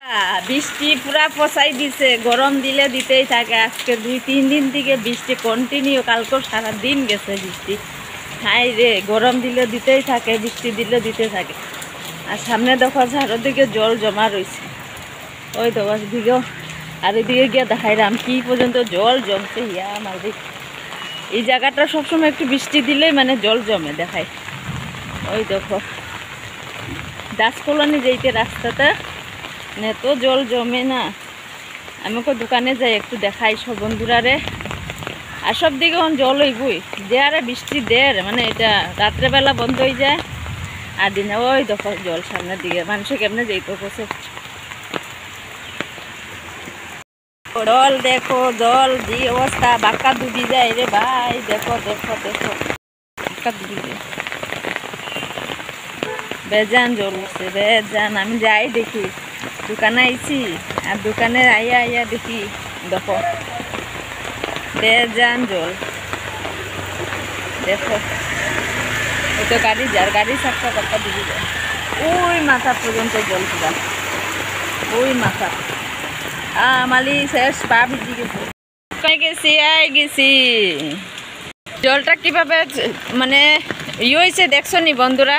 বৃষ্টি পুরা পচাই দিছে, গরম দিলে দিতেই থাকে। আজকে 2-3 দিন থেকে বৃষ্টি কন্টিনিউ, কালকেও সারাদিন গেছে বৃষ্টি। হাই রে, গরম দিলে দিতেই থাকে, বৃষ্টি দিলে দিতে থাকে। আর সামনে দেখো চারদিকে জল জমা রয়েছে, ওই দেখো দিকেও। আর এদিকে গিয়ে দেখাইলাম কি পর্যন্ত জল জমছে। ইয়া আমার দিক এই জায়গাটা সবসময় একটু বৃষ্টি দিলেই মানে জল জমে, দেখাই। ওই দেখো দাস কলোনি যেতে রাস্তাটা এত জল জমে না। আমাকে দোকানে যাই একটু দেখাই সব বন্ধুরারে। আর সব দিকে জল হইবই, যে আরে বৃষ্টি দের মানে এটা রাত্রেবেলা বন্ধ হয়ে যায় আর দিনে ওই দেখো জল সামনের দিকে। মানুষে কেমনে যেতে বসে জল, দেখো জল যে অবস্থা, বাঁকা ডুবি যায় রে ভাই। দেখো দেখো দেখো বাঁকা ডুবি যায়, বেজান জল উঠছে বেজান। আমি যাই দেখি, দোকানে আইছি আর দোকানে আইয়া আইয়া দেখি দেখো বেজান জল। দেখো ওই তো গাড়ি যার গাড়ি চাক্কা বাক্কা ডুবি যায়, ওই মাথা পর্যন্ত জল পুরা, ওই মাথা। মালি শেষ পা ভিজি গেছে। গেছি আই গেছি। জলটা কিভাবে মানে হয়েছে দেখছো নি বন্ধুরা,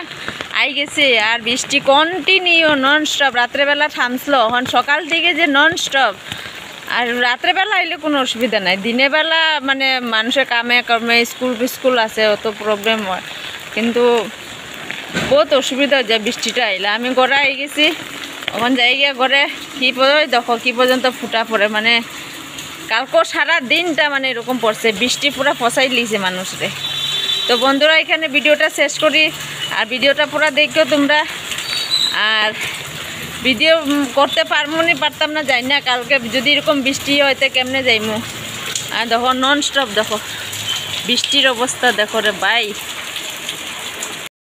আই গেছে। আর বৃষ্টি কন্টিনিউ নন স্টপ, রাত্রেবেলা থামছিল, এখন সকাল থেকে যে নন স্টপ। আর রাত্রেবেলা আইলে কোনো অসুবিধা নাই, দিনের বেলা মানে মানুষের কামে কর্মে স্কুল আছে, অত প্রবলেম হয়। কিন্তু বহুত অসুবিধা হয়ে যায় বৃষ্টিটা আইলে। আমি ঘরে আই গেছি, ওখান যাই গিয়ে ঘরে কি দেখো কি পর্যন্ত ফুটা পড়ে। মানে কালকেও সারা দিনটা মানে এরকম পড়ছে, বৃষ্টি পুরো ফসাই লিছে মানুষরে। তো বন্ধুরা এখানে ভিডিওটা শেষ করি, আর ভিডিওটা পুরো দেখো তোমরা। আর ভিডিও করতে পারতাম না, যাই না। কালকে যদি এরকম বৃষ্টি হয় তো কেমনে যাইমু। আর দেখো নন স্টপ, দেখো বৃষ্টির অবস্থা দেখো রে ভাই।